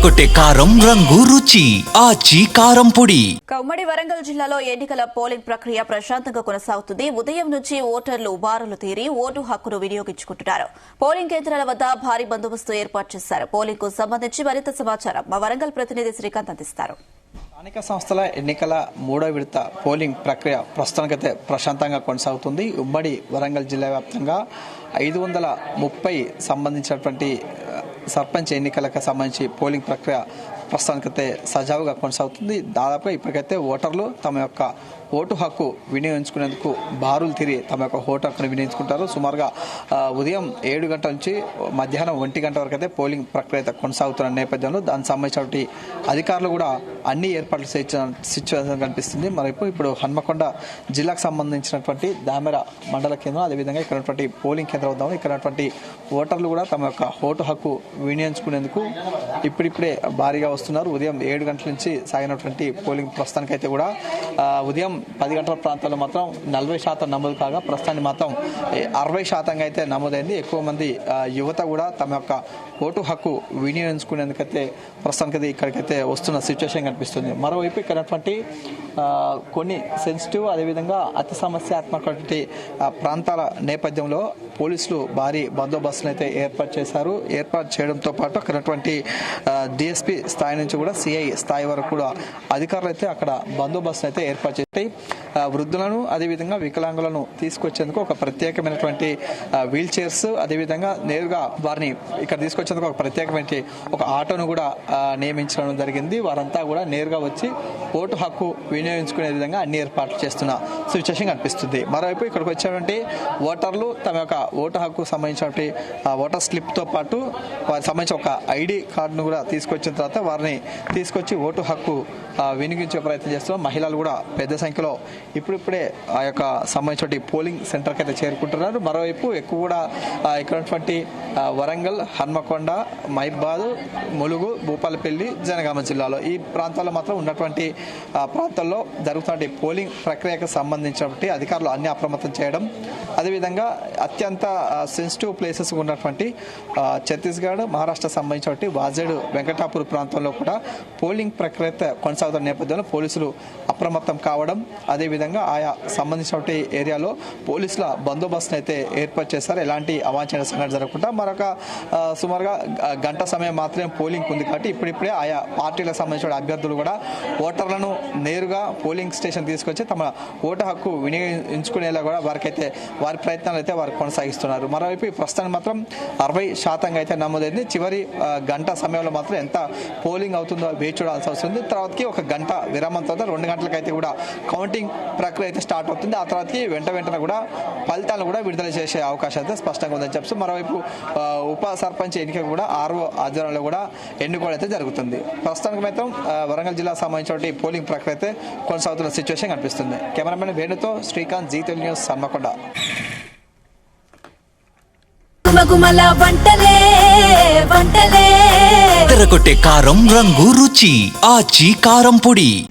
అదరగొట్టే కారం రంగు రుచి ఆచి కారం పొడి. ఉమ్మడి వరంగల్ జిల్లాలో ఎన్నికల పోలింగ్ ప్రక్రియ ప్రశాంతంగా కొనసాగుతుంది. ఉదయం నుంచి ఓటర్లు బారులు తీరి ఓటు హక్కును వినియోగించుకుంటున్నారు. పోలింగ్ కేంద్రాల వద్ద భారీ బందోబస్తు ఏర్పాటు చేశారు. పోలింగ్ కు సంబంధించి మరింత సమాచారం మా వరంగల్ ప్రతినిధి శ్రీకాంత్ అందిస్తారు. స్థానిక సంస్థల ఎన్నికల మూడో విడత పోలింగ్ ప్రక్రియ ప్రస్తుతానికైతే ప్రశాంతంగా కొనసాగుతుంది. ఉమ్మడి వరంగల్ జిల్లా వ్యాప్తంగా 530 సంబంధించినటువంటి సర్పంచ్ ఎన్నికలకు సంబంధించి పోలింగ్ ప్రక్రియ ప్రస్తుతానికైతే సజావుగా కొనసాగుతుంది. దాదాపుగా ఇప్పటికైతే ఓటర్లు తమ యొక్క ఓటు హక్కు వినియోగించుకునేందుకు బారులు తిరిగి తమ యొక్క ఓటు హక్కును వినియోగించుకుంటారు. సుమారుగా ఉదయం 7 గంటల నుంచి మధ్యాహ్నం 1 గంట వరకు అయితే పోలింగ్ ప్రక్రియ కొనసాగుతున్న నేపథ్యంలో దానికి సంబంధించిన అధికారులు కూడా అన్ని ఏర్పాట్లు చేసిన సిచ్యువేషన్ కనిపిస్తుంది. మరైపు ఇప్పుడు హన్మకొండ జిల్లాకు సంబంధించినటువంటి దామెర మండల కేంద్రం, అదేవిధంగా ఇక్కడ పోలింగ్ కేంద్రం వద్దాము. ఇక్కడ ఓటర్లు కూడా తమ యొక్క ఓటు హక్కు వినియోగించుకునేందుకు ఇప్పుడిప్పుడే భారీగా వస్తున్నారు. ఉదయం 7 గంటల నుంచి సాగినటువంటి పోలింగ్ ప్రస్తుతానికైతే కూడా ఉదయం 10 గంటల ప్రాంతాల్లో మాత్రం 40% నమోదు కాగా ప్రస్తుతానికి మాత్రం 60% అయితే నమోదైంది. ఎక్కువ మంది యువత కూడా తమ యొక్క ఓటు హక్కు వినియోగించుకునేందుకైతే ప్రస్తుతానికి ఇక్కడికైతే వస్తున్న సిచ్యువేషన్ కనిపిస్తుంది. మరోవైపు ఇక్కడ కొన్ని సెన్సిటివ్ అదేవిధంగా అతి సమస్యాత్మకటువంటి ప్రాంతాల నేపథ్యంలో పోలీసులు భారీ బందోబస్తును అయితే ఏర్పాటు చేశారు. ఏర్పాటు చేయడంతో పాటు అక్కడ డిఎస్పీ స్థాయి నుంచి కూడా సిఐ స్థాయి వరకు కూడా అధికారులు అయితే అక్కడ బందోబస్తు అయితే ఏర్పాటు చేసి వృద్ధులను అదేవిధంగా వికలాంగులను తీసుకొచ్చేందుకు ఒక ప్రత్యేకమైనటువంటి వీల్ చైర్స్, అదేవిధంగా నేరుగా వారిని ఇక్కడ తీసుకొచ్చేందుకు ఒక ప్రత్యేకమైన ఒక ఆటోను కూడా నియమించడం జరిగింది. వారంతా కూడా నేరుగా వచ్చి ఓటు హక్కు వినియోగించుకునే విధంగా అన్ని ఏర్పాట్లు చేస్తున్న సిచ్యువేషన్ కనిపిస్తుంది. మరోవైపు ఇక్కడికి వచ్చేటువంటి ఓటర్లు తమ యొక్క ఓటు హక్కు సంబంధించినటువంటి ఓటర్ స్లిప్ తో పాటు వారికి సంబంధించిన ఒక ఐడి కార్డును కూడా తీసుకొచ్చిన తర్వాత వారిని తీసుకొచ్చి ఓటు హక్కు వినియోగించే ప్రయత్నం చేస్తున్నారు. మహిళలు కూడా పెద్ద సంఖ్యలో ఇప్పుడిప్పుడే ఆ యొక్క సంబంధించిన పోలింగ్ సెంటర్కి అయితే చేరుకుంటున్నారు. మరోవైపు ఎక్కువ కూడా ఇక్కడ వరంగల్, హన్మకొండ, మహిబాద్, ములుగు, భూపాలపల్లి, జనగామ జిల్లాలో ఈ ప్రాంతాల్లో మాత్రం ఉన్నటువంటి ప్రాంతాల్లో జరుగుతున్న పోలింగ్ ప్రక్రియకు సంబంధించినటువంటి అధికారులు అన్ని అప్రమత్తం చేయడం, అదేవిధంగా అత్యంత సెన్సిటివ్ ప్లేసెస్ ఉన్నటువంటి ఛత్తీస్గఢ్, మహారాష్ట్ర సంబంధించినటువంటి వాజేడు, వెంకటాపూర్ ప్రాంతంలో కూడా పోలింగ్ ప్రక్రియ కొనసాగుతున్న నేపథ్యంలో పోలీసులు అప్రమత్తం కావడం, అదేవిధంగా ఆయా సంబంధించినటువంటి ఏరియాలో పోలీసుల బందోబస్తును అయితే ఏర్పాటు చేశారు. ఎలాంటి అవాంఛనీయ సంఘటన జరగకుండా మరొక సుమారుగా గంట సమయం మాత్రమే పోలింగ్ ఉంది కాబట్టి ఇప్పుడిప్పుడే ఆయా పార్టీలకు సంబంధించిన అభ్యర్థులు కూడా ఓటర్లను నేరుగా పోలింగ్ స్టేషన్ తీసుకొచ్చి తమ ఓటు హక్కు వినియోగించుకునేలా కూడా వారి ప్రయత్నాలు అయితే వారు కొనసాగిస్తున్నారు. మరోవైపు ప్రస్తుతానికి మాత్రం 60% అయితే నమోదైంది. చివరి గంట సమయంలో మాత్రం ఎంత పోలింగ్ అవుతుందో వేచి చూడాల్సి వస్తుంది. తర్వాతకి ఒక గంట విరామం తర్వాత 2 గంటలకైతే కూడా కౌంటింగ్ ప్రక్రియ అయితే స్టార్ట్ అవుతుంది. ఆ తర్వాతకి వెంటనే కూడా ఫలితాలను కూడా విడుదల చేసే అవకాశం అయితే స్పష్టంగా ఉందని చెప్పచ్చు. మరోవైపు ఉప సర్పంచ్ ఎన్నిక కూడా ఆర్ఓ ఆధ్వర్యంలో కూడా ఎన్నుకోవడం అయితే జరుగుతుంది. ప్రస్తుతానికి మాత్రం వరంగల్ జిల్లాకు సంబంధించిన పోలింగ్ ప్రక్రియ అయితే కొనసాగుతున్న సిచ్యువేషన్ కనిపిస్తుంది. కెమెరామెన్ వేణుతో శ్రీకాంత్, జీ తెలుగు న్యూస్, హన్మకొండ. అదరగొట్టే కారం రంగు రుచి ఆచి కారం పొడి.